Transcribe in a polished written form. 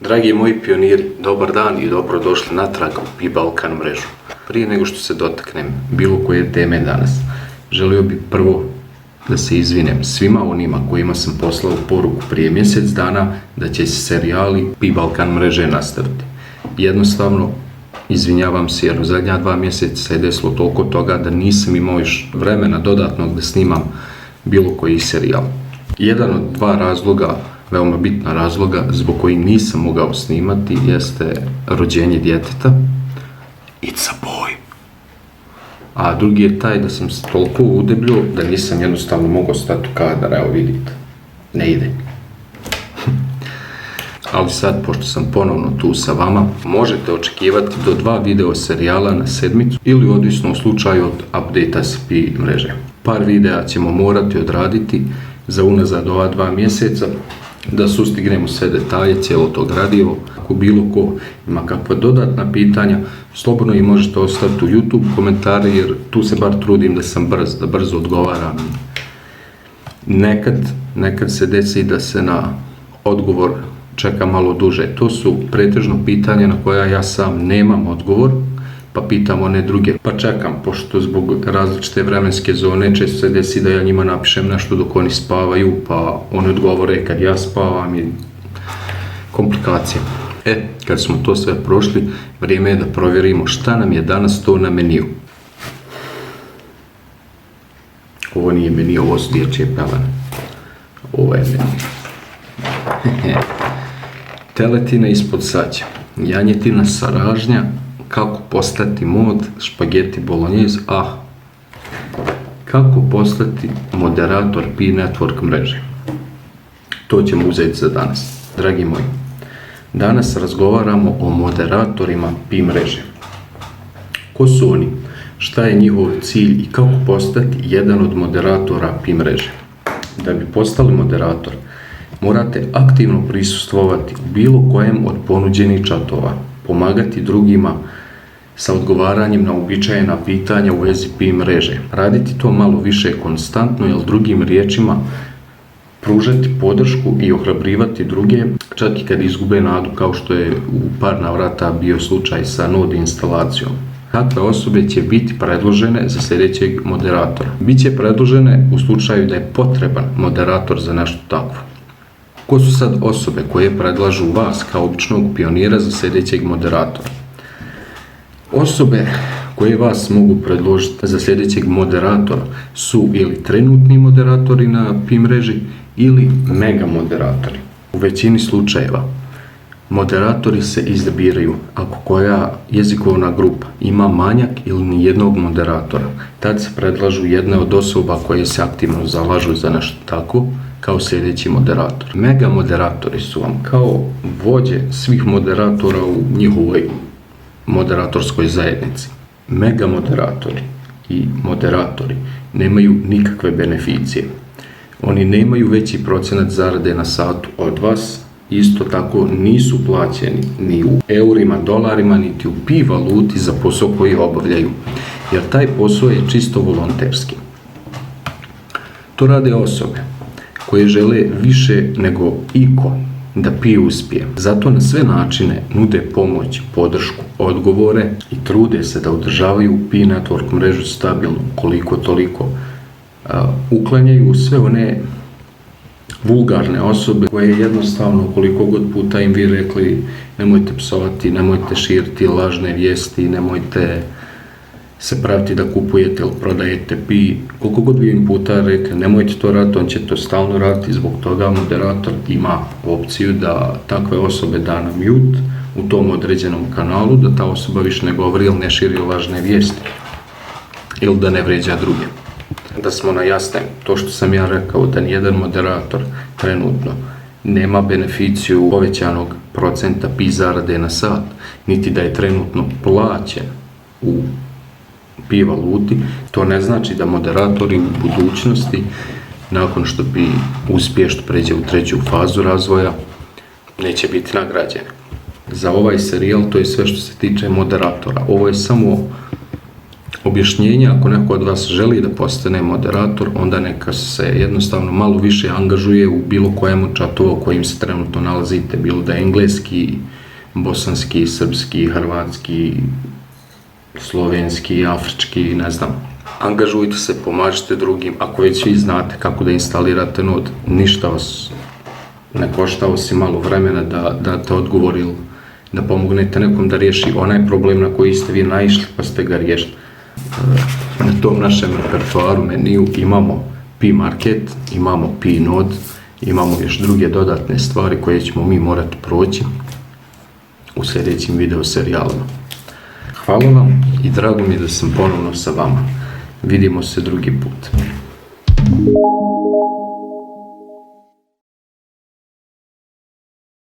Dragi moji pioniri, dobar dan i dobrodošli natrag u Pi Balkan mrežu. Prije nego što se dotaknem bilo koje teme danas, želio bih prvo da se izvinem svima onima kojima sam poslao poruku prije mjesec dana da će se serijali Pi Balkan mreže nastaviti. Jednostavno, izvinjavam se jer u zadnja 2 mjeseca se desilo toliko toga da nisam imao još vremena dodatnog da snimam bilo koji serijal. Jedan od 2 razloga, veoma bitna razloga zbog kojih nisam mogao snimati jeste rođenje djeteta. It's a boy. A drugi je taj da sam se toliko udebljio da nisam jednostavno mogao stati u kadar, evo vidite, ne ide. Ali sad, pošto sam ponovno tu sa vama, možete očekivati do 2 video serijala na sedmicu ili odvisno u slučaju od update-a s Pi mreže. Par videa ćemo morati odraditi za unazad ova 2 mjeseca da sustignemo sve detalje, cijelo to gradivo. Ako bilo ko ima kakva dodatna pitanja, slobodno ih možete ostaviti u YouTube komentari jer tu se bar trudim da sam brz, da brzo odgovaram. Nekad se desi da se na odgovor čeka malo duže. To su pretežno pitanja na koja ja sam nemam odgovor, pa pitam one druge, pa čekam, pošto zbog različite vremenske zone često se desi da ja njima napišem nešto dok oni spavaju, pa oni odgovore kad ja spavam i komplikacije. Kad smo to sve prošli, vrijeme je da provjerimo šta nam je danas to na meniju. Ovo nije meniju, ovo su dječje pelene. Ovo je meniju. Teletina ispod saća, janjetina sa ražnja, kako postati mod, špageti bolognese, kako postati moderator Pi Network mreže. To ćemo uzeti za danas. Dragi moji, danas razgovaramo o moderatorima Pi mreže. Ko su oni? Šta je njihov cilj i kako postati jedan od moderatora Pi mreže? Da bi postali moderator, morate aktivno prisustvovati u bilo kojem od ponuđenih čatova, pomagati drugima sa odgovaranjem na uobičajena pitanja u vezi Pi mreže. Raditi to malo više konstantno, jer drugim riječima pružati podršku i ohrabrivati druge, čak i kad izgube nadu, kao što je u par navrata bio slučaj sa Node instalacijom. Takve osobe će biti predložene za sljedećeg moderatora. Biće predložene u slučaju da je potreban moderator za nešto takvo. Ko su sad osobe koje predlažu vas kao običnog pionira za sljedećeg moderatora? Osobe koje vas mogu predložiti za sljedećeg moderatora su ili trenutni moderatori na Pi mreži ili mega moderatori. U većini slučajeva moderatori se izabiraju ako koja jezikovna grupa ima manjak ili nijednog moderatora. Tad se predlažu jedne od osoba koje se aktivno zalažu za nešto tako kao sljedeći moderator. Mega moderatori su vam kao vođe svih moderatora u njihovoj moderatorskoj zajednici. Mega moderatori i moderatori nemaju nikakve beneficije. Oni nemaju veći procenat zarade na satu od vas, isto tako nisu plaćeni ni u eurima, dolarima, niti u Pi valuti za posao koji obavljaju, jer taj posao je čisto volonterski. To rade osobe koje žele više nego iko da Pi uspije. Zato na sve načine nude pomoć, podršku, odgovore i trude se da održavaju Pi Network mrežu stabilnu koliko toliko. Uklanjaju sve one vulgarne osobe koje jednostavno koliko god puta im vi rekli nemojte psovati, nemojte širiti lažne vijesti, nemojte se praviti da kupujete ili prodajete Pi, koliko god vi im puta rekli nemojte to raditi, on će to stalno raditi. Zbog toga moderator ima opciju da takve osobe da na mute u tom određenom kanalu, da ta osoba više ne govori ili ne širi lažne vijesti ili da ne vrijeđa druge. Da smo na jasnem, to što sam ja rekao da nijedan moderator trenutno nema beneficiju povećanog procenta Pi zarade na sat, niti da je trenutno plaćen u Pi valuti, to ne znači da moderatori u budućnosti, nakon što Pi uspješno pređe u 3. fazu razvoja, neće biti nagrađeni. Za ovaj serijal to je sve što se tiče moderatora. Ovo je samo objašnjenje, ako neko od vas želi da postane moderator, onda neka se jednostavno malo više angažuje u bilo kojem od čatova u kojim se trenutno nalazite, bilo da je engleski, bosanski, srpski, hrvatski, slovenski, afrički, ne znam. Angažujte se, pomažite drugim, ako već vi znate kako da instalirate Node, ništa vas ne košta osim malo vremena da date odgovor ili da pomognete nekom da riješi onaj problem na koji ste vi naišli pa ste ga riješili. Na tom našem repertoaru meniju imamo P-Market, imamo P-Node, imamo još druge dodatne stvari koje ćemo mi morati proći u sljedećim video serijalima. Hvala vam i drago mi je da sam ponovno sa vama. Vidimo se drugi put.